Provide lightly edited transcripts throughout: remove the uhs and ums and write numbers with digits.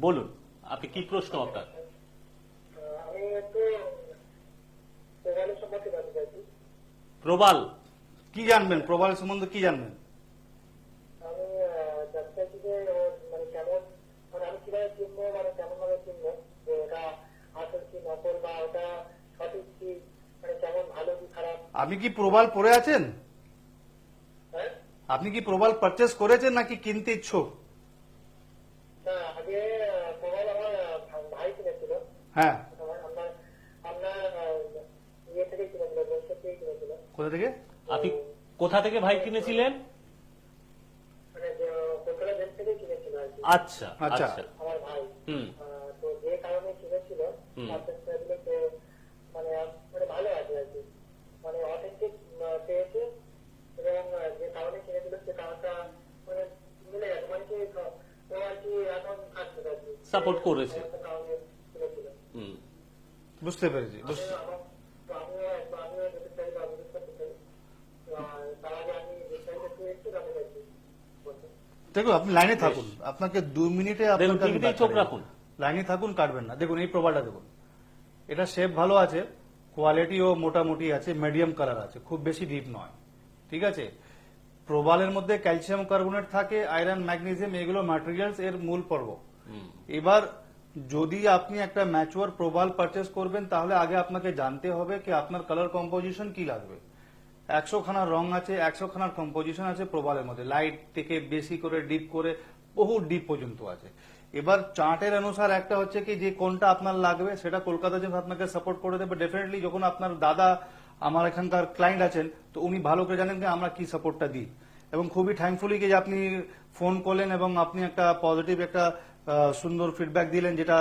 বলুন, আপনি কি প্রশ্ন আপনার? আমি একটু প্রবালের সম্পর্কে জানতে চাইছি। প্রবাল কি জানবেন, প্রবাল সম্বন্ধে কি জানবেন? আমি জানতে চাইছি যে মানে কেমন, মানে আমি কিভাবে চিনবো, মানে কেমন ভাবে চিনবো যে ওটা আসল কি নকল, বা ওটা সঠিক কি, মানে কেমন ভালো কি খারাপ। আপনি কি প্রবাল পরে আছেন? হ্যাঁ, আপনি কি প্রবাল পারচেস করেছেন নাকি কিনতে ইচ্ছুক? না আগে প্রবাল আমার ভাই কিনেছিল। হ্যাঁ, আপনার আপনার ইয়ে থেকে কিনেছিল, বৈশাখ থেকে কিনেছিল। কোথা থেকে? আপনি কোথা থেকে ভাই কিনেছিলেন? মানে কলকাতা জেল থেকে কিনেছিল আর কি আচ্ছা আচ্ছা। আচ্ছা। আমার ভাই। হুম তো যে কারণে কিনেছিল হুম। মানে মানে ভালো আছে আর কি, মানে অথেন্টিক পেয়েছে, এবং যে কারণে কিনেছিল সে কারণটা মানে মিলে গেছে, মানে কি ও আর কি এখন আসছে আর কি, সাপোর্ট করেছে। একটা কারণে কিনেছিল। হুম। বুঝতে পেরেছি। আমিও যেতে চাই বা বিশেষ করতে চাই, তার আগে আমি বিস্তারিত একটু জানতে চাইছি। দেখুন, আপনি লাইনে থাকুন, আপনাকে 2 মিনিটে দেখুন, আপনাকে আমি টিভিতেই চোখ রাখুন। লাইনে থাকুন, কাটবেন না। দেখুন এই প্রবালটা দেখুন, এটা শেপ ভালো আছে, কোয়ালিটিও মোটামুটি আছে, মিডিয়াম কালার আছে, খুব বেশি ডিপ নয়। ঠিক আছে। প্রবালের মধ্যে ক্যালসিয়াম কার্বনেট থাকে, আয়রন, ম্যাগনেসিয়াম, এগুলো ম্যাটেরিয়ালস এর মূল পর্ব। এবার যদি আপনি একটা ম্যাচুয়ার প্রবাল পারচেস করবেন, তাহলে আগে আপনাকে জানতে হবে কি আপনার কালার কম্পোজিশন কি লাগবে। 100 খানার রং আছে, 100 খানার কম্পোজিশন আছে প্রবালের মধ্যে, লাইট থেকে বেশি করে ডিপ করে বহু ডিপ পর্যন্ত আছে। এবার চার্টের অনুসার একটা হচ্ছে কি যে কোনটা আপনার লাগবে, সেটা কলকাতা জেমস আপনাকে সাপোর্ট করে দেবে ডেফিনেটলি। যখন আপনার দাদা আমার এখানকার ক্লায়েন্ট আছেন, তো উনি ভালো করে জানেন যে আমরা কি সাপোর্টটা দিই, এবং খুবই থ্যাঙ্কফুলি যে আপনি ফোন করলেন এবং আপনি একটা পজিটিভ একটা সুন্দর ফিডব্যাক দিলেন, যেটা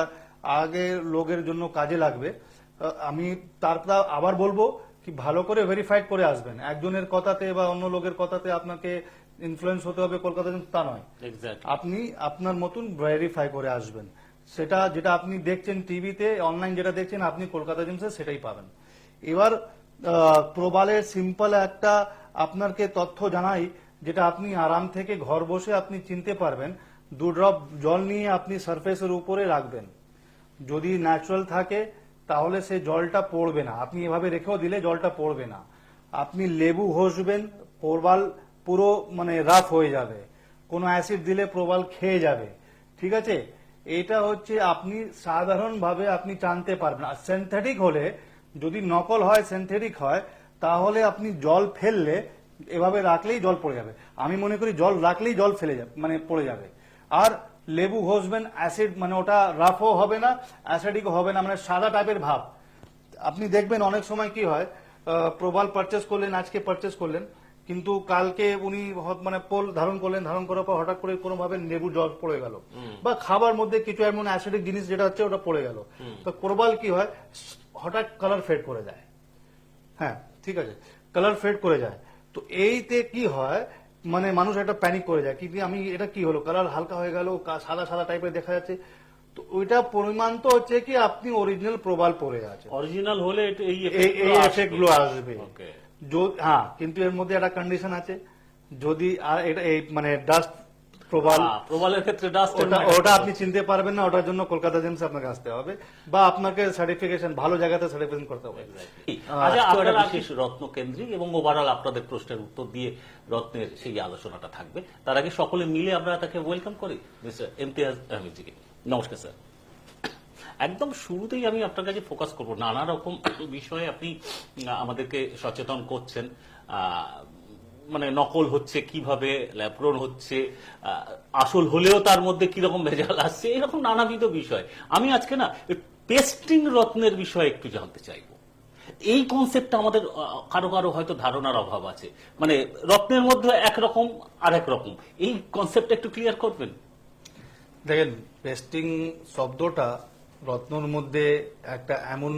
আগে লোকের জন্য কাজে লাগবে। আমি তারপর আবার বলবো কি ভালো করে ভেরিফাইড করে আসবেন। একজনের কথাতে বা অন্য লোকের কথাতে আপনাকে ইনফ্লুয়েন্স হতে হবে কলকাতা জেমস, তা নয়। এক্স্যাক্টলি। আপনি আপনার মতন ভেরিফাই করে আসবেন। সেটা যেটা আপনি দেখছেন টিভিতে, অনলাইন যেটা দেখছেন, আপনি কলকাতা জেমসে সেটাই পাবেন। এবার প্রবালের সিম্পল একটা আপনাকে তথ্য জানাই, যেটা আপনি আরাম থেকে ঘর বসে আপনি চিনতে পারবেন। 2 ড্রপ জল নিয়ে আপনি সারফেসের উপরে রাখবেন। যদি ন্যাচারাল থাকে তাহলে সে জলটা পড়বে না, আপনি এভাবে রেখেও দিলে জলটা পড়বে না। আপনি লেবু ঘষবেন, প্রবাল পুরো মানে রাফ হয়ে যাবে। কোনো অ্যাসিড দিলে প্রবাল খেয়ে যাবে। ঠিক আছে। এটা হচ্ছে আপনি সাধারণভাবে আপনি জানতে পারবেন। আর সিনথেটিক হলে, যদি নকল হয়, সিনথেটিক হয়, তাহলে আপনি জল ফেললে এভাবে রাখলেই জল পড়ে যাবে। আমি মনে করি জল রাখলেই জল ফেলে যাবে, মানে পড়ে যাবে। আর লেবু ঘষবেন, অ্যাসিড মানে ওটা রাফও হবে না, অ্যাসিডিকও হবে না, মানে সাদা টাইপের ভাব। আপনি দেখবেন অনেক সময় কি হয়, প্রবাল পারচেস করলেন, আজকে পারচেস করলেন, কিন্তু কালকে উনি মানে পোল ধারণ করলেন, ধারণ করার পর হঠাৎ করে কোনো ভাবে লেবু জল পড়ে গেল, বা খাবার মধ্যে কিছু এমন অ্যাসিডিক জিনিস যেটা হচ্ছে ওটা পড়ে গেল। তো প্রবাল কি হয়, হঠাৎ কালার ফেড করে যায়। হ্যাঁ, ঠিক আছে, কালার ফেড করে যায়। তো এইতে কি হয়, মানে মানুষ একটা প্যানিক করে যায়, কিন্তু আমি এটা কি হলো, কালার হালকা হয়ে গেল, সাদা সাদা টাইপের দেখা যাচ্ছে। তো ওইটা পরিমাণ তো হচ্ছে কি আপনি অরিজিনাল প্রবাল পরে আছে, অরিজিনাল হলে এই এই এফেক্ট গুলো আসবে। ওকে। হ্যাঁ, কিন্তু এর মধ্যে একটা কন্ডিশন আছে, যদি আর এটা এই মানে ডাস্ট প্রবাল, প্রবালের ক্ষেত্রে ডাস্ট ওটা আপনি চিনতে পারবেন না, ওটার জন্য কলকাতা জেমস আপনাকে আসতে হবে, বা আপনাকে সার্টিফিকেশন ভালো জায়গাতে সার্টিফিকেশন করতে হবে। আচ্ছা, আপনারা বিশেষ রত্ন কেন্দ্রিক এবং ওভারঅল আপনাদের প্রশ্নের উত্তর দিয়ে রত্নের সেই আলোচনাটা থাকবে। তার আগে সকলে মিলে আমরা তাকে ওয়েলকাম করি মিস্টার ইমতিয়াজ আহমেদজিকে। নমস্কার স্যার। একদম শুরুতেই আমি আপনার কাছে ফোকাস করব, নানা রকম বিষয়ে আপনি আমাদেরকে সচেতন করছেন। মানে নকল হচ্ছে কিভাবে, ল্যাপ্রন হচ্ছে, আসল হলেও তার মধ্যে কিরকম ভেজাল আসছে, এরকম নানাবিধ বিষয়। আমি আজকে না পেস্টিং রত্নের বিষয়ে একটু জানতে চাইব। এই কনসেপ্টটা আমাদের কারো কারো হয়তো ধারণার অভাব আছে, মানে রত্নের মধ্যে একরকম আর এক রকম, এই কনসেপ্টটা একটু ক্লিয়ার করবেন। দেখেন, পেস্টিং শব্দটা রত্নর মধ্যে একটা এমন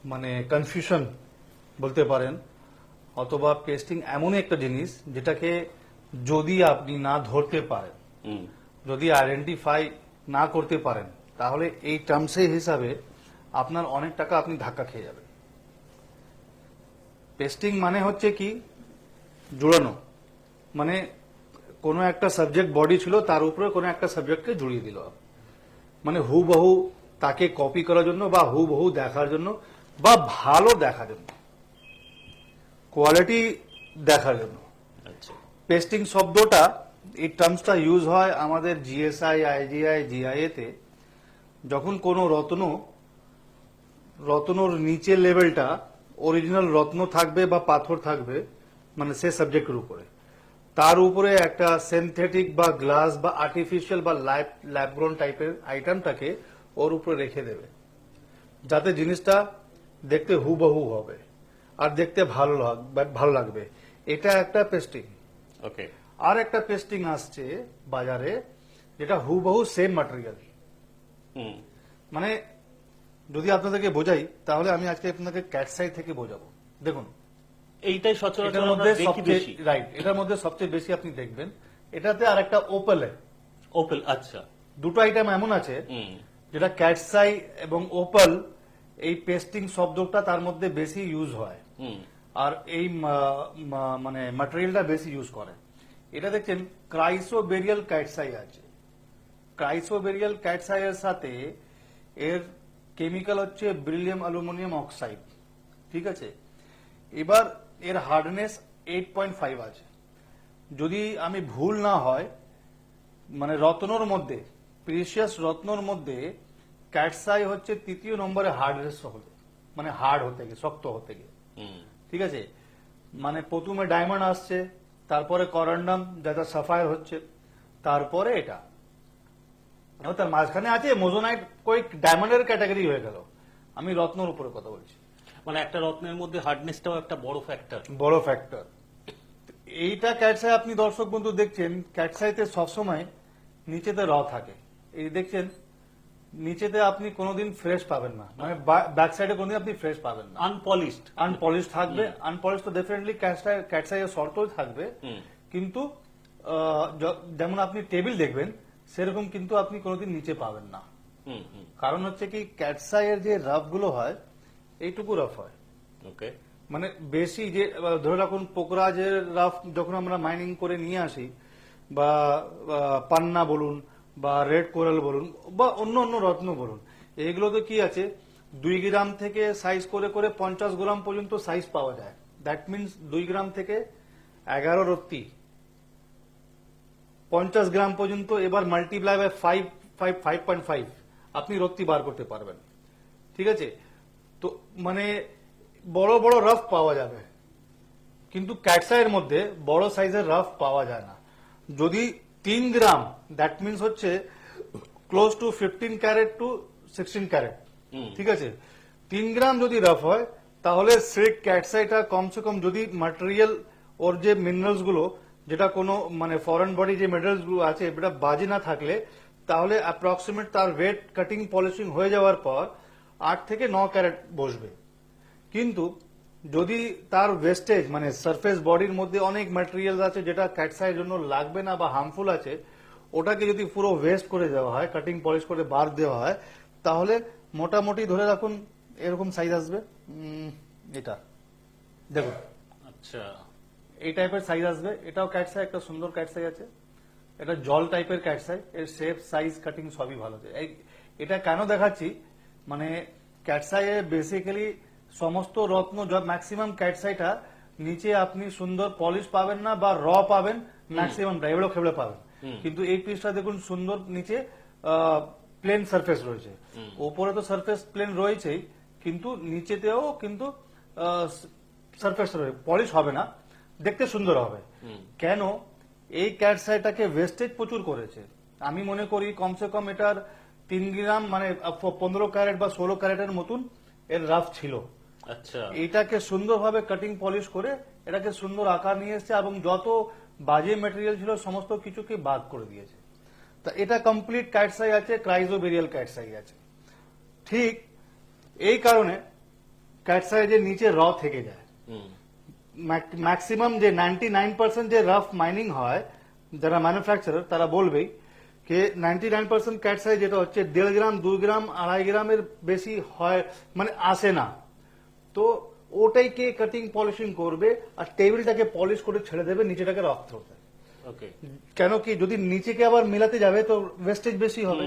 মানে কনফিউশন বলতে পারেন, অথবা পেস্টিং এমন একটা জিনিস যেটাকে যদি আপনি না ধরতে পারেন, যদি আইডেন্টিফাই না করতে পারেন, তাহলে এই টার্মসের হিসাবে আপনার অনেক টাকা আপনি ধাক্কা খেয়ে যাবেন। পেস্টিং মানে হচ্ছে কি, জুড়ানো, মানে কোনো একটা সাবজেক্ট বডি ছিল, তার উপরে কোনো একটা সাবজেক্টকে জুড়িয়ে দিল। মানে হুবহু তাকে কপি করার জন্য বা হুবহু দেখার জন্য বা ভালো দেখার জন্য, কোয়ালিটি দেখার জন্য। আচ্ছা, পেস্টিং শব্দটা, এই টার্মসটা ইউজ হয় আমাদের জিএসআই, আইজিআই, জিআইএ তে, যখন কোনো রত্নর নিচের লেভেলটা অরিজিনাল রত্ন থাকবে বা পাথর থাকবে, মানে সে সাবজেক্টের উপরে, তার উপরে একটা সিনথেটিক বা গ্লাস বা আর্টিফিশিয়াল বা ল্যাবগ্রোন টাইপের আইটেমটাকে ওর উপরে রেখে দেবে, যাতে জিনিসটা দেখতে হুবহু হবে আর দেখতে ভালো লাগবে। এটা একটা পেস্টিং। ওকে, আর একটা পেস্টিং আসছে বাজারে, যেটা হুবহু সেম ম্যাটেরিয়াল। হুম, মানে যদি আপনাদেরকে বোঝাই, তাহলে আমি আজকে আপনাকে ক্যাটসাই থেকে বোঝাবো। দেখুন, এইটাই সচরাচর এটার আমরা মধ্যে দেখি সবচেয়ে বেশি। রাইট, এটার মধ্যে সবচেয়ে বেশি আপনি দেখবেন এটাতে আর একটা ওপেলে, ওপেল, আচ্ছা, দুটো আইটেম এমন আছে হুম, যেটা ক্যাটসাই এবং ওপেল, এই পেস্টিং শব্দটা তার মধ্যে বেশি ইউজ হয় হুম, আর এই মানে ম্যাটেরিয়ালটা বেশি ইউজ করে। এটা দেখছেন ক্রাইসোবেরিয়াল ক্যাটসাই আছে। ক্রাইসোবেরিয়াল ক্যাটসাই এর সাথে এর কেমিক্যাল হচ্ছে বেরিলিয়াম অ্যালুমিনিয়াম অক্সাইড, ঠিক আছে। এবার এর হার্ডনেস 8.5 আছে। যদি আমি ভুল না হয়, মানে রত্নর মধ্যে, প্রিসিয়াস রত্নর মধ্যে ক্যাটসাই হচ্ছে তৃতীয় নম্বরে হার্ডনেস হতে, মানে হার্ড হতে গিয়ে, শক্ত হতে গিয়ে, হুম, ঠিক আছে। মানে প্রথমে ডায়মন্ড আসছে, তারপরে করান্ডাম যেটা সাফায়ার হচ্ছে, তারপরে এটা, এবার তার মাঝখানে আছে মোজোনাইট, কয়েক ডায়মন্ডের ক্যাটাগরি হয়ে গেল। আমি রত্নর উপরে কথা বলছি, মানে একটা রত্নের মধ্যে হার্ডনেসটাও একটা বড় ফ্যাক্টর। বড় ফ্যাক্টর। এইটা ক্যাটসাই আপনি দর্শক বন্ধু দেখছেন, ক্যাটসাইতে সবসময় নিচেতে র থাকে। এই দেখছেন নিচেতে আপনি কোনোদিন ফ্রেশ পাবেন না, মানে ব্যাক সাইডে কোনোদিন আপনি ফ্রেশ পাবেন না, আনপলিশড। আনপলিশ থাকবে। আনপলিশ তো ডেফিনেটলি ক্যাটসাইয়ের শর্তই থাকবে, কিন্তু যেমন আপনি টেবিল দেখবেন সেরকম কিন্তু আপনি কোনোদিন নিচে পাবেন না। হুম, হুম, কারণ হচ্ছে কি, ক্যাটসাইয়ের যে রাফ গুলো হয় এইটুকু রাফ হয়, ওকে, মানে বেশি যে ধরে রাখুন পোকরাজের রাফ যখন আমরা মাইনিং করে নিয়ে আসি, বা পান্না বলুন বা রেড কোরাল বলুন বা অন্য অন্য রত্ন বলুন, এগুলোতে কি আছে 2 গ্রাম থেকে সাইজ করে করে 50 গ্রাম পর্যন্ত সাইজ পাওয়া যায়। দ্যাট মিনস 2 গ্রাম থেকে 11 রত্তি 50 গ্রাম পর্যন্ত, এবার মাল্টিপ্লাই বাই 5.5 আপনি রত্তি বার করতে পারবেন, ঠিক আছে। তো মানে বড় বড় রাফ পাওয়া যাবে, কিন্তু ক্যাটসাইয়ের মধ্যে বড় সাইজের রাফ পাওয়া যায় না। যদি 3 গ্রাম, দ্যাট মিনস হচ্ছে close to 15 carat to 16 carat, ঠিক আছে। 3 গ্রাম যদি রাফ হয়, তাহলে সেই ক্যাটসাইটা কমসে কম, যদি ম্যাটেরিয়াল ওর যে মিনারেলস গুলো, যেটা কোনো মানে ফরেন বডি যে মেটালস গুলো আছে এটা বাজে না থাকলে, তাহলে অ্যাপ্রক্সিমেট তার ওয়েট কাটিং পলিশিং হয়ে যাওয়ার পর 8 থেকে 9 ক্যারেট বসবে। কিন্তু যদি তার ওয়েস্টেজ, মানে সারফেস বডির মধ্যে অনেক ম্যাটেরিয়াল আছে যেটা ক্যাটসাইয়ের জন্য লাগবে না বা হার্মফুল আছে, ওটাকে যদি পুরো ওয়েস্ট করে দেওয়া হয়, কাটিং পলিশ করে বার দেওয়া হয়, তাহলে মোটামুটি ধরে রাখুন এরকম সাইজ আসবে। এটা দেখুন, আচ্ছা, এই টাইপের সাইজ আসবে। এটাও ক্যাটসাই, একটা সুন্দর ক্যাটসাই আছে। এটা জল টাইপের ক্যাটসাই, এর শেপ সাইজ কাটিং সবই ভালো আছে। এটা কেন দেখাচ্ছি, মানে ক্যাটসাইয়ে বেসিক্যালি সমস্ত রত্ন, ম্যাক্সিমাম ক্যাটসাইটা নিচে আপনি সুন্দর পলিশ পাবেন না বা র পাবেন, ম্যাক্সিমামটা এবড়ো খেবড়ে পাবেন। কিন্তু এই পিসটা দেখুন সুন্দর, নিচে প্লেন সারফেস রয়েছে, ওপরে তো সারফেস প্লেন রয়েছেই, কিন্তু নিচেতেও কিন্তু সারফেস রয়েছে, পলিশ হবে না, দেখতে সুন্দর হবে। কেন? এই ক্যাটসাইটাকে ওয়েস্টেজ প্রচুর করেছে। আমি মনে করি কমসে কম এটার 3 গ্রাম, মানে 15 ক্যারেট বা 16 ক্যারেটের মতন এর রাফ ছিল। আচ্ছা, এটাকে সুন্দরভাবে কাটিং পলিশ করে এটাকে সুন্দর আকার নিয়ে এসেছে, এবং যত বাজে ম্যাটেরিয়াল ছিল সমস্ত কিছুকে বাদ করে দিয়েছে। তা এটা কমপ্লিট ক্যাটসাই আছে, ক্রাইজোবেরিয়াল ক্যাটসাই আছে। ঠিক এই কারণে ক্যাটসাই যে নিচে র থেকে যায়, হুম, ম্যাক্সিমাম যে 99% যে রাফ মাইনিং হয়, যারা ম্যানুফ্যাকচারার তারা বলবেই যে 99% ক্যাটসাই যেটা হচ্ছে 1.5 গ্রাম, 2 গ্রাম, 2.5 গ্রামের বেশি হয়, মানে আসে না। তো ওটাইকে কাটিং পলিশিং করবে আর টেবিলটাকে পলিশ করে ছেড়ে দেবে, নিচেটাকে রাখতে হবে। ওকে, কেন কি যদি নিচেকে আবার মেলাতে যাবে তো ওয়েস্টেজ বেশি হবে,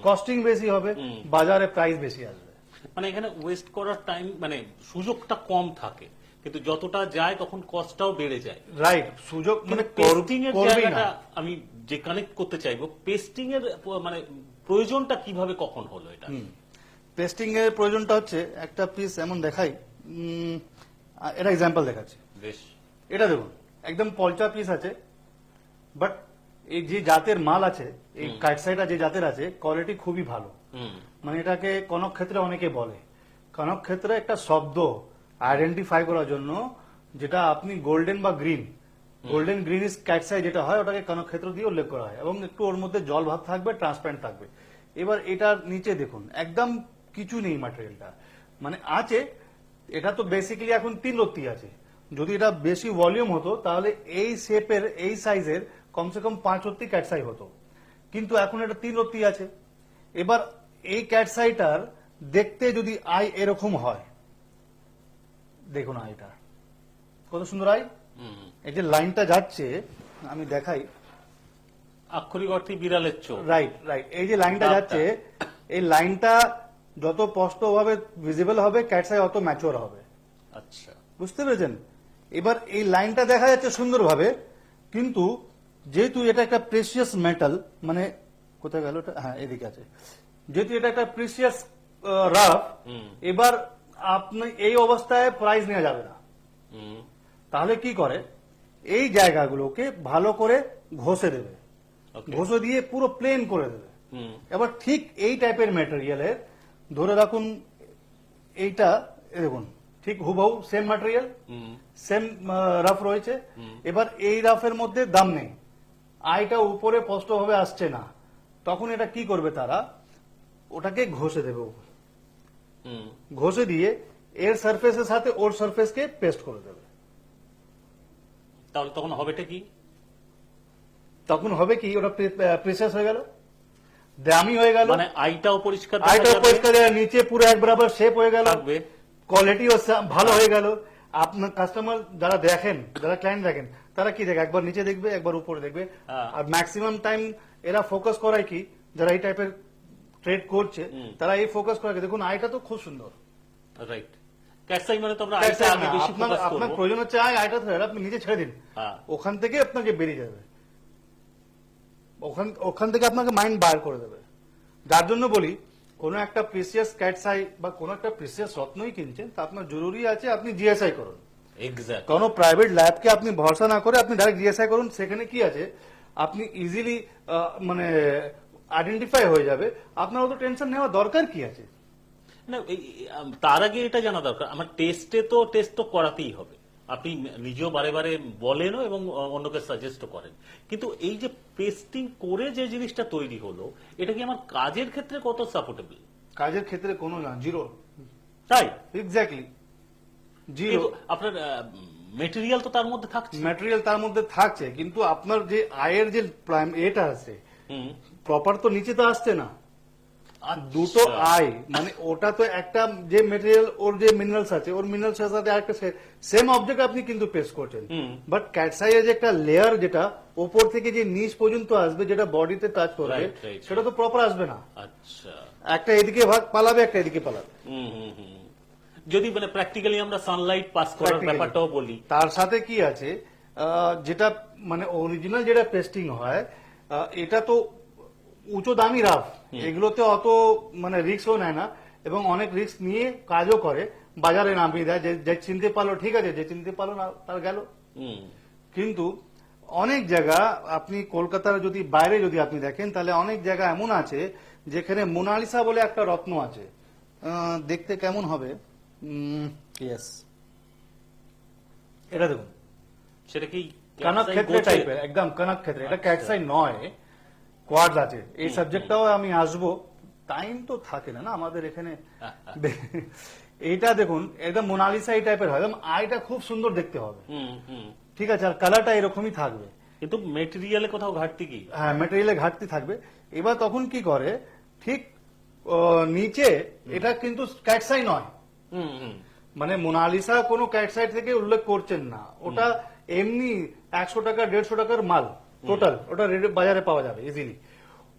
কস্টিং বেশি হবে, বাজারে প্রাইস বেশি আসবে। মানে এখানে ওয়েস্ট করার টাইম মানে সুযোগটা কম থাকে, কিন্তু যতটা যায় তখন কস্টটাও বেড়ে যায়। রাইট, সুযোগ মানে পেস্টিং এর করবেই না। জায়গাটা আমি যে কানেক্ট করতে চাইবো, পেস্টিং এর মানে প্রয়োজনটা কিভাবে কখন হলো এটা? পেস্টিং এর প্রয়োজনটা হচ্ছে একটা পিস এমন দেখাই, এটা এক্সাম্পল দেখাচ্ছি। বেশ, এটা দেখুন একদম পলচা পিস আছে, বাট এই যে জাতের মাল আছে, এই কাটসাইটা যে জাতের আছে, কোয়ালিটি খুবই ভালো। হুম, মানে এটাকে কনক ক্ষেত্রে অনেকে বলে, কনক ক্ষেত্রে একটা শব্দ আইডেন্টিফাই করার জন্য, যেটা আপনি গোল্ডেন বা green, golden green is cat's eye যেটা হয়, ওটাকে কনক ক্ষেত্র দিয়ে উল্লেখ করা হয়, এবং একটু ওর মধ্যে জল ভাব থাকবে, ট্রান্সপারেন্ট থাকবে। এবার এটার নিচে দেখুন একদম কিছু নেই ম্যাটেরিয়ালটা, মানে আছে, এটা তো বেসিক্যালি এখন 3 রত্তি আছে। যদি এটা বেশি ভলিউম হতো তাহলে এই শেপের এই সাইজের কমসে কম 5 রত্তি ক্যাটসাই হতো, কিন্তু এখন এটা 3 রত্তি আছে। এবার এই ক্যাটসাইটার দেখতে যদি আই এরকম হয়, দেখুন আইটা কত সুন্দর আই, হুম। এই যে লাইনটা যাচ্ছে আমি দেখাই, আক্ষরিক অর্থে বিড়ালের চোখ। রাইট রাইট, এই যে লাইনটা দাগটা। যাচ্ছে, এই লাইনটা যত স্পষ্ট ভাবে ভিজিবল হবে ক্যাটসাই অত ম্যাচিওর হবে, আচ্ছা, বুঝতে পেরেছেন? এবার এই লাইনটা দেখা যাচ্ছে সুন্দরভাবে, কিন্তু যেহেতু এটা একটা প্রেসিয়াস মেটাল, মানে কোথায় গেল এটা, হ্যাঁ এদিকে আছে, যেহেতু এটা একটা প্রেসিয়াস রাফ, এবার আপনি এই অবস্থায় প্রাইস নেওয়া যাবে না। হুম, তাহলে কি করে, এই জায়গাগুলোকে ভালো করে ঘষে দেবে, ওকে, ঘষে দিয়ে পুরো প্লেন করে দেবে। হুম, এবার ঠিক এই টাইপের ম্যাটেরিয়ালের, ধরে রাখুন এইটা, এই দেখুন ঠিক হুবহু সেম ম্যাটেরিয়াল, হুম, সেম রাফ রয়েছে। এবার এই রাফের মধ্যে দাম নেই, আইটা উপরে স্পষ্টভাবে আসছে না, তখন এটা কি করবে, তারা ওটাকে ঘষে দেবে উপরে, হুম। ঘষে দিয়ে এর সারফেসের সাথে ওর সারফেসকে পেস্ট করে দেবে। তাহলে তখন হবেটা কি? তখন হবে কি, ওটা প্রেসাস হয়ে গেল, দামি হয়ে গেল, মানে আইটাও পরিষ্কার দেখা আইটা যাবে, পরিষ্কার হয়ে গেল, নিচে পুরো এক বরাবর শেপ হয়ে গেল, থাকবে। কোয়ালিটিও ভালো হয়ে গেল। আপনার কাস্টমার যারা দেখেন, যারা ক্লায়েন্ট দেখেন, তারা কি দেখে, একবার নিচে দেখবে, একবার উপরে দেখবে। হ্যাঁ। আর ম্যাক্সিমাম টাইম এরা ফোকাস করায় কি, যারা এই টাইপের ট্রেড করছে, তারা এই ফোকাস করে কি, দেখুন আইটা তো খুব সুন্দর, রাইট। ক্যাটসাই মানে তো আমরা আইটা আগে বেশি আপনার ফোকাস আপনার করব। প্রয়োজন হচ্ছে আইটা ধরে আপনি নিজে ছেড়ে দিন, হ্যাঁ। ওখান থেকে আপনাকে বেরিয়ে যাবে, ওখান থেকে আপনাকে মাইন্ড বার করে দেবে। যার জন্য বলি, কোন একটা প্রিসিয়াস ক্যাটসাই বা কোন একটা প্রিসিয়াস রত্নই কিনছেন, তা আপনার জরুরি আছে আপনি জিএসআই করুন। এক্স্যাক্ট। কোন প্রাইভেট ল্যাবকে আপনি ভরসা না করে আপনি ডাইরেক্ট জিএসআই করুন, সেখানে কি আছে আপনি ইজিলি মানে আইডেন্টিফাই হয়ে যাবে, আপনার অত টেনশন নেওয়ার দরকার কি আছে। না, তার আগে এটা জানা দরকার, আমার টেস্ট তো করাতেই হবে। আপনি নিজেও বারে বারে বলেনও এবং অন্যকে সাজেস্টও করেন, কিন্তু এই যে পেস্টিং করে যে জিনিসটা তৈরি হলো, এটা কি আমার কাজের ক্ষেত্রে কত সাপোর্টেবল? কাজের ক্ষেত্রে কোনো না, জিরো, তাই এক্স্যাক্টলি জিরো। কিন্তু আপনার মেটেরিয়াল তো তার মধ্যে থাকছে। ম্যাটেরিয়াল তার মধ্যে থাকছে, কিন্তু আপনার যে আয়ের যে এটা আছে হুম, প্রপার তো নিচে তো আসছে না। আচ্ছা। দুটো আই মানে ওটা তো একটা যে মেটেরিয়াল, ওর যে মিনারেলস আছে, ওর মিনারেলস এর সাথে আরেকটা সেম অবজেক্ট আপনি কিন্তু পেস্ট করছেন, বাট ক্যাটসাইয়ের যে একটা লেয়ার, যেটা ওপর থেকে যে নিচ পর্যন্ত আসবে, যেটা বডিতে টাচ করবে, Right, right, সেটা তো প্রপার আসবে না। আচ্ছা, একটা এদিকে ভাগ পালাবে, একটা এদিকে পালাবে। যদি মানে প্র্যাকটিক্যালি আমরা সানলাইট পাস করার Practically। ব্যাপারটাও বলি, তার সাথে কি আছে, যেটা মানে অরিজিনাল যেটা পেস্টিং হয়, এটা তো উঁচু দামি রাফ, এগুলোতে অত মানে রিস্কও নেয় না, এবং অনেক রিস্ক নিয়ে কাজও করে, বাজারে নামিয়ে দেয়, যে চিনতে পারলো ঠিক আছে, যে চিনতে পারলো না তার গেল। হুম, কিন্তু অনেক জায়গা আপনি কলকাতার যদি বাইরে যদি আপনি দেখেন, তাহলে অনেক জায়গা এমন আছে যেখানে মোনালিসা বলে একটা রত্ন আছে, দেখতে কেমন হবে, ইয়েস এটা দেখুন, সেটা কি কনক ক্ষেত্রে টাইপের, একদম কনক ক্ষেত্রে, এটা ক্যাটসাই নয়, কোয়ার্টজ আছে। এই সাবজেক্টটাও আমি আসবো, টাইম তো থাকে না আমাদের এখানে। এইটা দেখুন, একদম মোনালিসা এই টাইপের হয়, আইটা খুব সুন্দর দেখতে হবে, ঠিক আছে, আর কালারটা এরকমই থাকবে, কিন্তু মেটেরিয়ালে কোথাও ঘাটতি কি? হ্যাঁ ম্যাটেরিয়ালে ঘাটতি থাকবে। এবার তখন কি করে, ঠিক নিচে এটা কিন্তু ক্যাটসাই নয়, হুম, হুম, মানে মোনালিসা কোনো ক্যাটসাই থেকে উল্লেখ করছেন না, ওটা এমনি 100 টাকা 150 টাকার মাল, টোটাল ওটা বাজারে পাওয়া যাবে ইজিলি।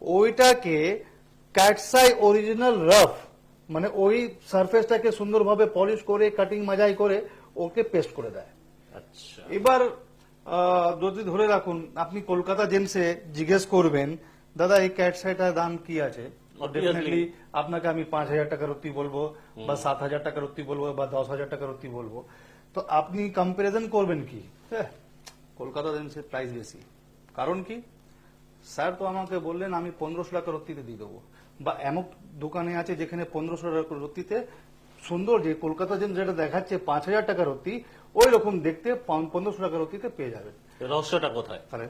ওইটাকে ক্যাটসাই অরিজিনাল রাফ মানে ওই সারফেসটাকে সুন্দরভাবে পলিশ করে কাটিং মাজাই করে ওকে পেস্ট করে দেয়। আচ্ছা, এবার যদি ধরে রাখুন আপনি কলকাতা জেমসে জিজ্ঞেস করবেন দাদা এই ক্যাটসাইটার দাম কি আছে, ডেফিনেটলি আপনাকে আমি 5,000 টাকার অতি বলবো বা 7,000 টাকার অতি বলবো বা 10,000 টাকার অতি বলবো। তো আপনি কম্পারিজন করবেন কি, হ্যাঁ কলকাতা জেমসের প্রাইস বেশি, কারণ কি স্যার তো আমাকে বললেন আমি 1500 টাকার অতিতে দিয়ে দেবো, বা এমন দোকানে আছে যেখানে 1500 টাকার অতিতে সুন্দর যে কলকাতা জেমস যেটা দেখাচ্ছে 5,000 টাকার অতি ওই রকম দেখতে 1500 টাকার অতিতে পেয়ে যাবেন। রহস্যটা কোথায়? তাহলে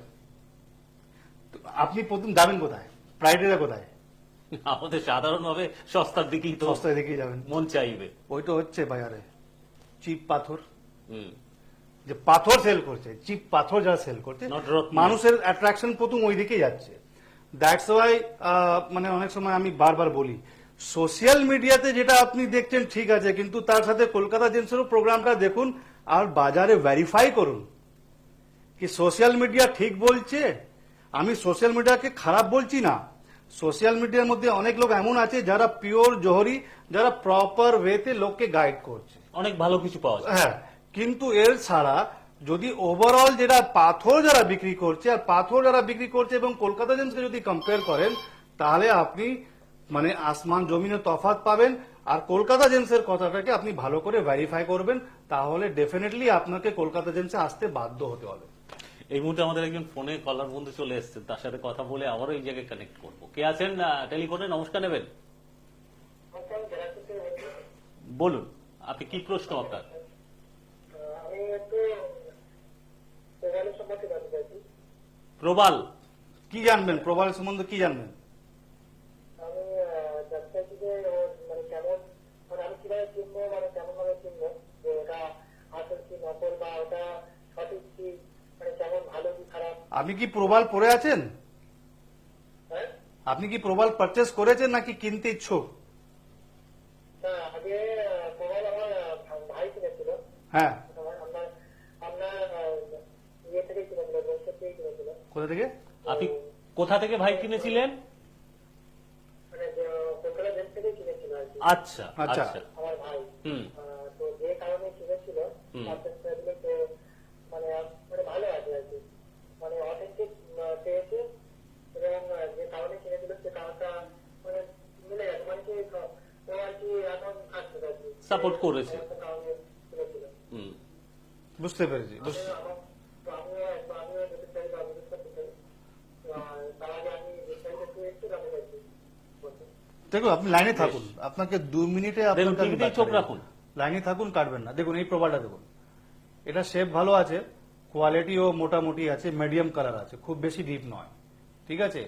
তো আপনি প্রথম যাবেন কোথায়, প্রাইডেরা কোথায়? আমাদের সাধারণভাবে সস্তার দিকেই তো সস্তায় দেখে যাবেন, মন চাইবে। ওইটা হচ্ছে বাজারে চিপ পাথর, হুম, যে পাথর সেল করছে, চিপ পাথর যারা সেল করছে, Not রত্ন। মানুষের অ্যাট্রাকশন প্রথম ওই দিকেই যাচ্ছে। দ্যাটস ওয়াই মানে অনেক সময় আমি বারবার বলি সোশ্যাল মিডিয়াতে যেটা আপনি দেখছেন ঠিক আছে, কিন্তু তার সাথে কলকাতা জেমসেরও প্রোগ্রামটা দেখুন আর বাজারে ভেরিফাই করুন কি সোশ্যাল মিডিয়া ঠিক বলছে। আমি সোশ্যাল মিডিয়াকে খারাপ বলছি না, সোশ্যাল মিডিয়ার মধ্যে অনেক লোক এমন আছে যারা পিওর জহরি, যারা প্রপার ওয়েতে লোককে গাইড করছে, অনেক ভালো কিছু পাওয়া যায়। হ্যাঁ। কিন্তু এর ছাড়া যদি ওভারঅল যেটা পাথর যারা বিক্রি করছে আর পাথর যারা বিক্রি করছে এবং কলকাতা জেমসকে যদি কম্পেয়ার করেন তাহলে আপনি মানে আসমান জমিনের তফাৎ পাবেন। আর কলকাতা জেমসের কথাটাকে আপনি ভালো করে ভেরিফাই করবেন, তাহলে ডেফিনেটলি আপনাকে কলকাতা জেমসে আসতে বাধ্য হতে হবে। এই মুহূর্তে আমাদের একজন ফোনে কলার বন্ধু চলে এসেছেন, তার সাথে কথা বলে আবারও এই জায়গায় কানেক্ট করবো। কে আছেন টেলিফোনে? নমস্কার, নেবেন বলুন, আপনি কি প্রশ্ন আপনার? আমি একটু মোবাইলের সম্পর্কে জানতে চাইছি। প্রবাল কি জানবেন, প্রবাল সম্বন্ধে কি জানবেন? আমি জানতে চাইছি যে মানে কেমন, মানে আমি কিভাবে চিনবো, মানে কেমন ভাবে চিনবো যে ওটা আসল কি নকল বা ওটা সঠিক কি, মানে কেমন ভালো কি খারাপ। আপনি কি প্রবাল পরে আছেন? হ্যাঁ, আপনি কি প্রবাল পারচেস করেছেন নাকি কিনতে ইচ্ছুক? না আগে মোবাইল আমার ভাই কিনেছিল, হ্যাঁ, আপনার আপনার ইয়ে থেকে কিনেছিল, বংশের থেকে কিনেছিল। কোথা থেকে? আপনি কোথা থেকে ভাই কিনেছিলেন? মানে কলকাতা জেল থেকে কিনেছিল আর কি আচ্ছা আচ্ছা। আচ্ছা, আমার ভাই। হুম, তো যে কারণে কিনেছিল purchase করেছিল, তো মানে মানে ভালো আছে আর কি, মানে অথেন্টিক পেয়েছে এবং যে কারণে কিনেছিল সে কারণটা মানে মিলে গেছে, মানে কি ও আর কি এখন আসছে আর কি সাপোর্ট করেছে। একটা কারণে কিনেছিল। হুম, বুঝতে পেরেছি। আমিও যেতে চাই বা বিশেষ করতে চাই, তার আগে আমি বিস্তারিত একটু জানতে চাইছি। দেখুন আপনি লাইনে থাকুন, আপনাকে 2 মিনিটে আপনাকে আমি টিভিতেই চোখ রাখুন। লাইনে থাকুন, কাটবেন না। দেখুন এই প্রবালটা দেখুন, এটা শেপ ভালো আছে, কোয়ালিটিও মোটামুটি আছে, মিডিয়াম কালার আছে, খুব বেশি ডিপ নয়, ঠিক আছে।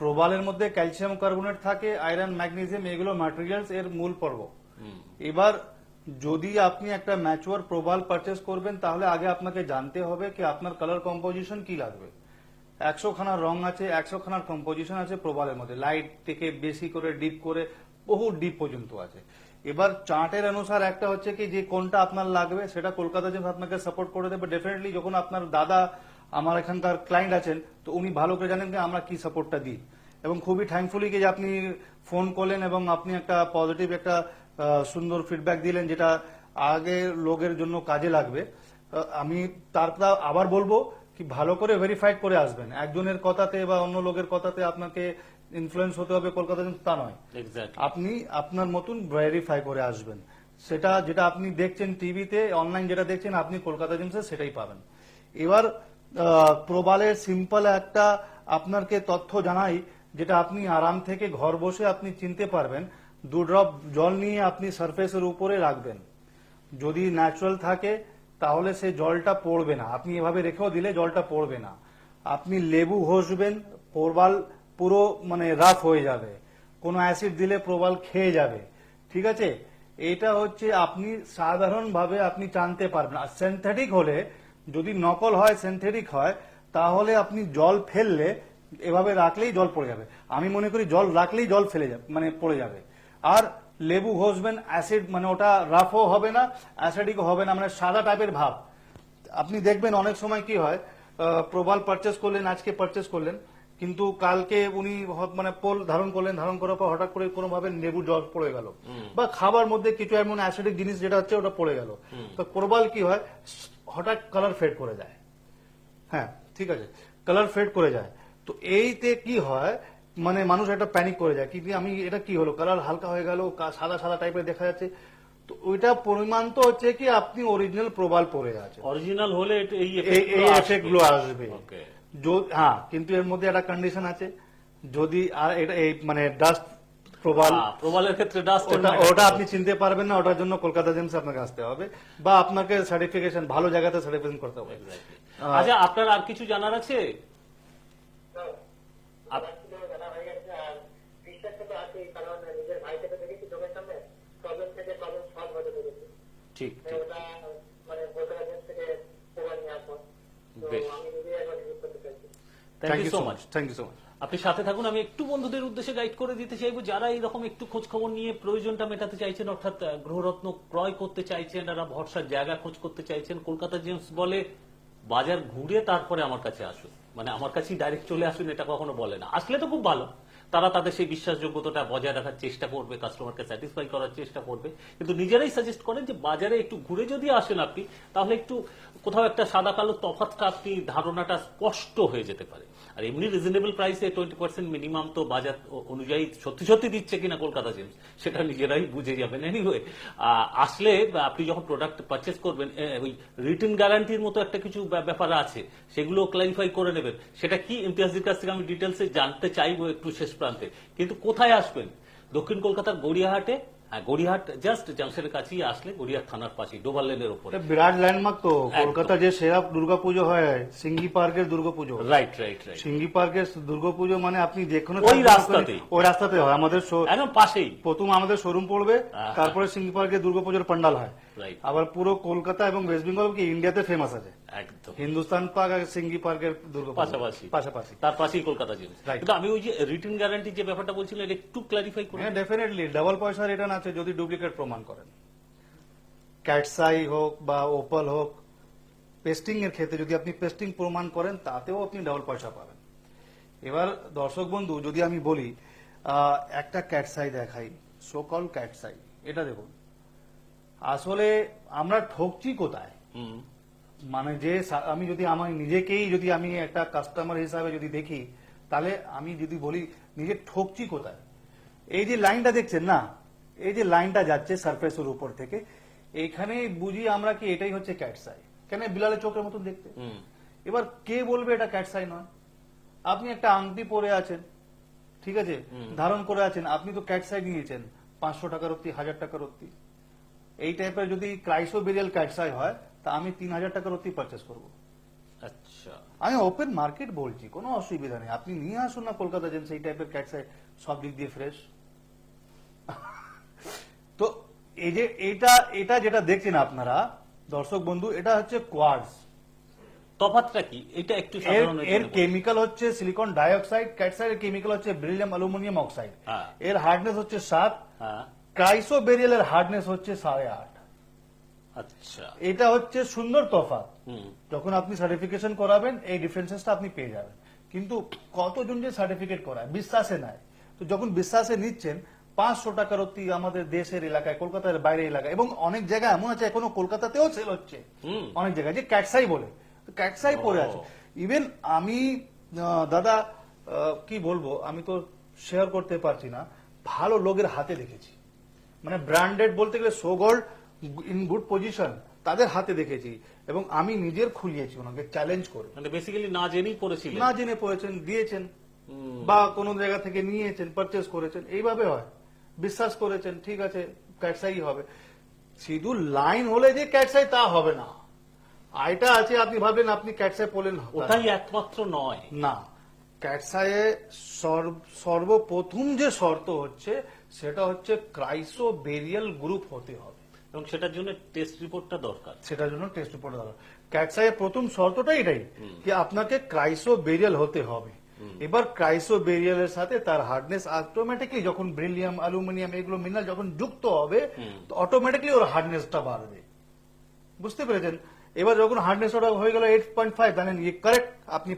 প্রবালের মধ্যে ক্যালসিয়াম কার্বনেট থাকে, আয়রন, ম্যাগনেসিয়াম, এগুলো ম্যাটেরিয়ালস এর মূল পর্ব। এবার যদি আপনি একটা ম্যাচুয়ার প্রবাল পারচেস করবেন তাহলে আগে আপনাকে জানতে হবে কি আপনার কালার কম্পোজিশন কি লাগবে। 100 খানার রং আছে, 100 খানার কম্পোজিশন আছে প্রবালের মধ্যে, লাইট থেকে বেশি করে ডিপ করে বহু ডিপ পর্যন্ত আছে। এবার চার্টের অনুসার একটা হচ্ছে কি যে কোনটা আপনার লাগবে সেটা কলকাতা জেমস আপনাকে সাপোর্ট করে দেবে ডেফিনেটলি। যখন আপনার দাদা আমার এখানকার ক্লায়েন্ট আছেন তো উনি ভালো করে জানেন যে আমরা কি সাপোর্টটা দিই, এবং খুবই থ্যাঙ্কফুলি যে আপনি ফোন করলেন এবং আপনি একটা পজিটিভ একটা সুন্দর ফিডব্যাক দিলেন যেটা আগে লোকের জন্য কাজে লাগবে। আমি তারপর আবার বলবো কি ভালো করে ভেরিফাইড করে আসবেন, একজনের কথাতে বা অন্য লোকের কথাতে আপনাকে ইনফ্লুয়েন্স হতে হবে কলকাতা জেমস তা নয়। এক্স্যাক্টলি। আপনি আপনার মতন ভেরিফাই করে আসবেন, সেটা যেটা আপনি দেখছেন টিভিতে অনলাইন যেটা দেখছেন আপনি কলকাতা জেমসে সেটাই পাবেন। এবার প্রবালের সিম্পল একটা আপনাকে তথ্য জানাই যেটা আপনি আরাম থেকে ঘর বসে আপনি চিনতে পারবেন। 2 ড্রপ জল নিয়ে আপনি সারফেসের উপরে রাখবেন, যদি ন্যাচারাল থাকে তাহলে সে জলটা পড়বে না, আপনি এভাবে রেখেও দিলে জলটা পড়বে না। আপনি লেবু ঘষবেন, প্রবাল পুরো মানে রাফ হয়ে যাবে, কোনো অ্যাসিড দিলে প্রবাল খেয়ে যাবে, ঠিক আছে। এটা হচ্ছে আপনি সাধারণভাবে আপনি জানতে পারবেন। আর সিনথেটিক হলে, যদি নকল হয় সিনথেটিক হয় তাহলে আপনি জল ফেললে এভাবে রাখলেই জল পড়ে যাবে। আমি মনে করি জল রাখলেই জল ফেলে যাবে মানে পড়ে যাবে। আর লেবু ঘষবেন, অ্যাসিড মানে ওটা রাফও হবে না অ্যাসিডিকও হবে না, মানে সাদা টাইপের ভাব। আপনি দেখবেন অনেক সময় কি হয় প্রবাল পারচেস করলেন, আজকে পারচেস করলেন, কিন্তু কালকে উনি মানে পোল ধারণ করলেন, ধারণ করার পর হঠাৎ করে কোনোভাবে লেবু জল পড়ে গেল, বা খাবার মধ্যে কিছু এমন অ্যাসিডিক জিনিস যেটা হচ্ছে ওটা পড়ে গেল, তো প্রবাল কি হয়, হঠাৎ কালার ফেড করে যায়। হ্যাঁ, ঠিক আছে, কালার ফেড করে যায়। তো এইতে কি হয়, মানে মানুষ একটা প্যানিক করে যায়, কি আমি এটা কি হলো, কালার হালকা হয়ে গেল, সাদা সাদা টাইপের দেখা যাচ্ছে। তো ওইটা পরিমাণ তো হচ্ছে কি আপনি অরিজিনাল প্রবাল পরে আছে, অরিজিনাল হলে এই এই effect গুলো এফেক্ট গুলো আসবে। ওকে, হ্যাঁ, কিন্তু এর মধ্যে একটা কন্ডিশন আছে, যদি আর এটা এই মানে ডাস্ট প্রবাল, প্রবালের ক্ষেত্রে ডাস্ট ওটা আপনি চিনতে পারবেন না, ওটার জন্য কলকাতা জেমস আপনাকে আসতে হবে, বা আপনাকে সার্টিফিকেশন ভালো জায়গাতে সার্টিফিকেশন করতে হবে। আচ্ছা, আপনার আর কিছু জানার আছে? আমার ছিল জানা হয়ে গেছে, আর বিশ্বাসটা তো আছেই, কারণ নিজের ভাইকে তো দেখেছি চোখের সামনে, প্রবলেম থেকে প্রবলেম সলভ হতে দেখেছি। ঠিক ঠিক, ওটা মানে কলকাতা থেকে প্রবাল নিয়ে আসবো, তো বেশ। আমি নিজে একবার ইউজ করতে চাইছি। Thank you so much. Thank you so much. আপনি সাথে থাকুন। আমি একটু বন্ধুদের উদ্দেশ্যে গাইড করে দিতে চাইবো, যারা এইরকম একটু খোঁজ খবর নিয়ে প্রয়োজনটা মেটাতে চাইছেন, অর্থাৎ গ্রহরত্ন ক্রয় করতে চাইছেন, যারা ভরসার জায়গা খোঁজ করতে চাইছেন, কলকাতা জেমস বলে বাজার ঘুরে তারপরে আমার কাছে আসুন, মানে আমার কাছেই ডাইরেক্ট চলে আসুন, এটা কখনো বলে না। আসলে তো খুব ভালো, তারা তাদের সেই বিশ্বাসযোগ্যতাটা বজায় রাখার চেষ্টা করবে, কাস্টমারকে স্যাটিসফাই করার চেষ্টা করবে, কিন্তু নিজেরাই সাজেস্ট করেন যে বাজারে একটু ঘুরে যদি আসেন আপনি, তাহলে একটু কোথাও একটা সাদা কালো তফাৎটা আপনি ধারণাটা স্পষ্ট হয়ে যেতে পারে। আর এমনি রিজনেবল প্রাইসে 20% মিনিমাম তো বাজার অনুযায়ী সত্যি সত্যি দিচ্ছে কিনা কলকাতা জেমস, সেটা নিজেরাই বুঝে যাবেন। এনিওয়ে, আসলে আপনি যখন প্রোডাক্ট পারচেস করবেন, ওই রিটার্ন গ্যারান্টির মতো একটা কিছু ব্যাপার আছে, সেগুলো ক্লারিফাই করে নেবেন। সেটা কি ইমতিয়াজের কাছ থেকে আমি ডিটেলসে জানতে চাইবো একটু শেষ প্রান্তে। কিন্তু কোথায় আসবেন? দক্ষিণ কলকাতার গড়িয়াহাটে, গড়িয়াহাট জাস্ট জাংশনের কাছেই আসলে, গড়িয়াহাট থানার পাশে ডোবার লেনের উপরে। এটা বিরাট ল্যান্ডমার্ক তো, কলকাতা যে সেরা দুর্গাপুজো হয় সিঙ্গি পার্কের দুর্গাপুজো। রাইট রাইট রাইট, সিঙ্গি পার্কের দুর্গাপুজো মানে আপনি যে কোনো ওই রাস্তাতেই। ওই রাস্তাতে হয়। আমাদের একদম পাশেই। প্রথম আমাদের শোরুম পড়বে, তারপরে সিঙ্গি পার্কের দুর্গাপুজোর পান্ডাল হয়। রাইট, আবার পুরো কলকাতা এবং ওয়েস্ট বেঙ্গল কি ইন্ডিয়াতে ফেমাস আছে একদম হিন্দুস্তান পার্ক আর সিঙ্গি পার্কের দুর্গাপুজো পাশাপাশি পাশাপাশি। তার পাশেই কলকাতা জেমস। Right. কিন্তু আমি ওই যে রিটার্ন গ্যারান্টি যে ব্যাপারটা বলছিলাম, এটা একটু ক্লারিফাই করুন। হ্যাঁ, ডেফিনেটলি ডাবল পয়সা রিটার্ন আছে যদি ডুপ্লিকেট প্রমাণ করেন। ক্যাটসাই হোক বা ওপাল হোক, পেস্টিং এর ক্ষেত্রে যদি আপনি পেস্টিং প্রমাণ করেন, তাতেও আপনি ডাবল পয়সা পাবেন। এবার দর্শক বন্ধু, যদি আমি বলি একটা ক্যাটসাই দেখাই, সোকল ক্যাটসাই, এটা দেখুন, আসলে আমরা ঠকছি কোথায়? হুম, মানে যে আমি যদি আমার নিজেকেই যদি আমি একটা কাস্টমার হিসাবে যদি দেখি, তাহলে আমি যদি বলি নিজে ঠকছি কোথায়। এই যে লাইনটা দেখছেন না, এই যে লাইনটা যাচ্ছে সারফেসের উপর থেকে, এইখানে বুঝি আমরা কি এটাই হচ্ছে ক্যাটসাই। কেন? বিলালের চোখের মতন দেখতে। হুম, এবার কে বলবে এটা ক্যাটসাই নয়? আপনি একটা আংটি পরে আছেন, ঠিক আছে, ধারণ করে আছেন, আপনি তো ক্যাটসাই নিয়েছেন 500 টাকার অব্দি, 1000 টাকার অব্দি। এই টাইপের যদি ক্রাইসোবেরিয়াল ক্যাটসাই হয়, তা আমি 3000 টাকার অব্দি পারচেস করবো। আচ্ছা, আমি ওপেন মার্কেট বলছি, কোনো অসুবিধা নেই, আপনি নিয়ে আসুন না কলকাতা জেমস, এই টাইপের ক্যাটসাই সব দিক দিয়ে ফ্রেশ। তো এই যে এটা যেটা দেখছেন আপনারা দর্শক বন্ধু, এটা হচ্ছে কোয়ার্টজ। তফাৎটা কি এটা একটু সাধারণ এর কেমিক্যাল হচ্ছে সিলিকন ডাইঅক্সাইড, ক্যাটসাইডের কেমিক্যাল হচ্ছে বেরিলিয়াম অ্যালুমিনিয়াম অক্সাইড। হ্যাঁ। এর হার্ডনেস হচ্ছে 7, হ্যাঁ, ক্রাইসোবেরিয়ালের হার্ডনেস হচ্ছে 8.5। আচ্ছা, এটা হচ্ছে সুন্দর তফাৎ। হুম, যখন আপনি সার্টিফিকেশন করাবেন, এই ডিফারেন্সেসটা আপনি পেয়ে যাবেন। কিন্তু কতজন যে সার্টিফিকেট করায়, বিশ্বাসে নেয়। তো যখন বিশ্বাসে নিচ্ছেন, 500 টাকার অতি আমাদের দেশের এলাকায়, কলকাতার বাইরে এলাকায়, এবং অনেক জায়গায় এমন আছে এখনো কলকাতাতেও সেল হচ্ছে হুম, অনেক জায়গায়, যে ক্যাটসাই বলে, তো ক্যাটসাই পরে আছে। ইভেন আমি দাদা কি বলবো, আমি তো শেয়ার করতে পারছি না, ভালো লোকের হাতে দেখেছি, মানে ব্র্যান্ডেড বলতে গেলে সোগোল্ড ইন গুড পজিশন, তাদের হাতে দেখেছি, এবং আমি নিজের খুলিয়েছি ওনাকে চ্যালেঞ্জ করে। মানে বেসিক্যালি না জেনেই পড়েছিলেন। না জেনে পড়েছেন, দিয়েছেন, বা কোনো জায়গা থেকে নিয়েছেন, পারচেস করেছেন, এইভাবে হয়, বিশ্বাস করেছেন, ঠিক আছে ক্যাটসাই হবে। শুধু লাইন হলে যে ক্যাটসাই তা হবে না, আইটা আছে, আপনি ভাবেন আপনি ক্যাটসাই পড়লেন, ওটাই একমাত্র নয়। না, ক্যাটসাইয়ে সর্বপ্রথম যে শর্ত হচ্ছে, সেটা হচ্ছে ক্রাইসোবেরিয়াল গ্রুপ হতে হবে, এবং সেটার জন্য টেস্ট রিপোর্টটা দরকার। সেটার জন্য টেস্ট রিপোর্ট দরকার। ক্যাটসাইয়ের প্রথম শর্তটাই এটাই, যে আপনাকে ক্রাইসোবেরিয়াল হতে হবে। এবার ক্রাইসোবেরিয়ালের সাথে তার হার্ডনেস অটোমেটিকলি, যখন বেরিলিয়াম অ্যালুমিনিয়াম এগুলো মিনারেল যখন যুক্ত হবে, তো অটোমেটিকলি ওর হার্ডনেসটা বাড়বে। বুঝতে পেরেছেন? এবার যখন হার্ডনেস ওটা হয়ে গেল 8.5, জানেন কারেক্ট, আপনি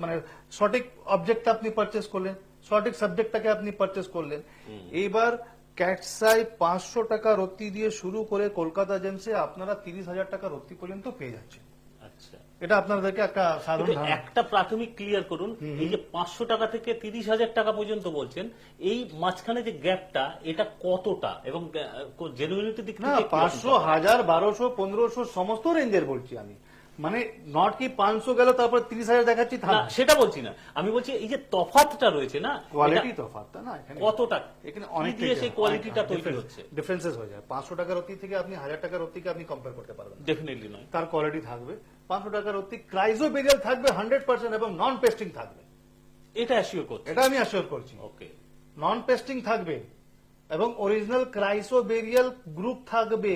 মানে সঠিক অবজেক্ট আপনি পারচেস করলেন, সঠিক সাবজেক্টটাকে আপনি পারচেস করলেন। এইবার ক্যাটসাই 500 টাকা রত্তি দিয়ে শুরু করে কলকাতা জেমসে আপনারা 30,000 টাকা রত্তি পর্যন্ত পেয়ে যাচ্ছেন। আচ্ছা, এটা আপনাদেরকে একটা সাধারণ কিন্তু ধারণা। একটা প্রাথমিক ক্লিয়ার করুন, এই যে 500 টাকা থেকে 30,000 টাকা পর্যন্ত বলছেন, এই মাঝখানে যে গ্যাপটা এটা কতটা এবং জেনুইনিটির দিক না, থেকে 500, 1000, 1200, 1500 সমস্ত রেঞ্জের বলছি আমি, মানে নট কি 500 গেল তারপর 30,000 দেখাচ্ছি তা না, সেটা বলছি না, আমি বলছি এই যে তফাৎটা রয়েছে না, কোয়ালিটি এটা তফাৎটা না এখানে কতটা, এখানে কি অনেক দিয়ে সেই কোয়ালিটিটা তৈরি হচ্ছে, ডিফারেন্সেস হয়ে যায়। 500 টাকার রত্তি থেকে আপনি 1000 টাকার রত্তিকে আপনি কম্পেয়ার করতে পারবেন না। ডেফিনেটলি নয়। তার কোয়ালিটি থাকবে। 500 টাকার রত্তি ক্রাইজোবেরিয়াল থাকবে 100% এবং নন পেস্টিং থাকবে, এটা অ্যাসিওর করছে। এটা আমি অ্যাসিওর করছি। ওকে, নন পেস্টিং থাকবে এবং অরিজিনাল ক্রাইসোবেরিয়াল গ্রুপ থাকবে,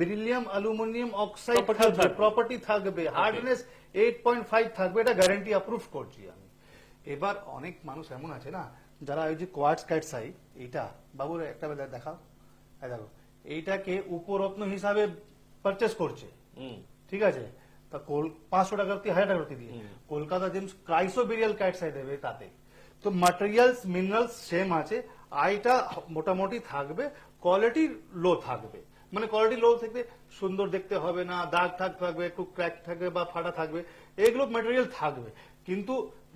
বেরিলিয়াম অ্যালুমিনিয়াম অক্সাইড Property থাকবে, থাকবে। প্রপার্টি থাকবে, হার্ডনেস 8.5 থাকবে, এটা গ্যারান্টি অ্যাপ্রুভ করছি আমি। এবার অনেক মানুষ এমন আছে না যারা ওই যে কোয়ার্টজ ক্যাটসাই, এইটা বাবুর একটা দেখাও, এই দেখো, এইটাকে উপরত্ন হিসাবে পারচেস করছে, ঠিক আছে, তা 500 টাকা 1000 টাকা দিয়ে কলকাতা জেমস ক্রাইসোবেরিয়াল ক্যাটসাই দেবে তাতে, তো ম্যাটেরিয়ালস মিনারেলস সেম আছে, আইটা মোটামুটি থাকবে, কোয়ালিটি লো থাকবে, মানে কোয়ালিটি লো থেকে সুন্দর দেখতে হবে না, দাগ ঠাক থাকবে, একটু ক্র্যাক থাকবে বা ফাটা থাকবে, এগুলো ম্যাটেরিয়াল থাকবে, কিন্তু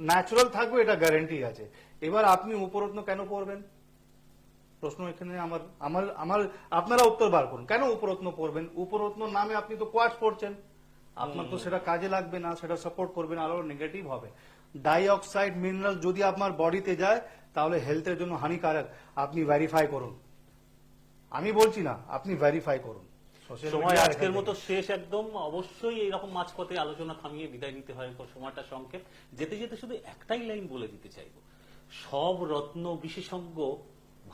ন্যাচারাল থাকবে, এটা গ্যারান্টি আছে। এবার আপনি উপরত্ন কেন পড়বেন, প্রশ্ন এখানে আমার আমার আমার আপনারা উত্তর বার করুন, কেন উপরত্ন পড়বেন? উপরত্ন নামে আপনি তো কোয়ার্টজ পড়ছেন, আপনার তো সেটা কাজে লাগবে না, সেটা সাপোর্ট করবে না, আরো নেগেটিভ হবে। ডাইঅক্সাইড মিনারেল যদি আপনার বডিতে যায় তাহলে হেলথের জন্য হানিকারক, আপনি ভেরিফাই করুন, আমি বলছি না, আপনি ভেরিফাই করুন। Social সময় media আজকের এখানে মতো শেষ একদম, অবশ্যই এইরকম মাঝপথে আলোচনা থামিয়ে বিদায় নিতে হয়, সময়টা সংক্ষেপ। যেতে যেতে শুধু একটাই লাইন বলে দিতে চাইবো, সব রত্ন বিশেষজ্ঞ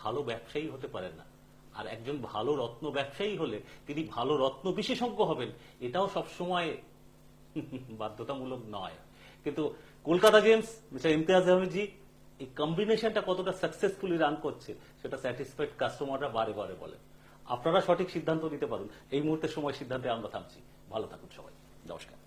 ভালো ব্যবসায়ী হতে পারে না, আর একজন ভালো রত্ন ব্যবসায়ী হলে তিনি ভালো রত্ন বিশেষজ্ঞ হবেন, এটাও সবসময় বাধ্যতামূলক নয়। কিন্তু কলকাতা জেমস, মিস্টার ইমতিয়াজ আহমেদজি, এই কম্বিনেশনটা কতটা সাকসেসফুলি রান করছে সেটা স্যাটিসফাইড কাস্টমাররা বারে বারে বলে। আপনারা সঠিক সিদ্ধান্ত নিতে পারুন। এই মুহূর্তে সময় সিদ্ধান্তে আমরা থামছি। ভালো থাকুন সবাই, নমস্কার।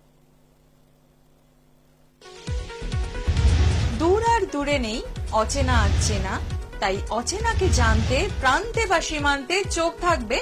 দূর আর দূরে নেই, অচেনা আচেনা, তাই অচেনাকে জানতে প্রান্তে বা সীমান্তে চোখ থাকবে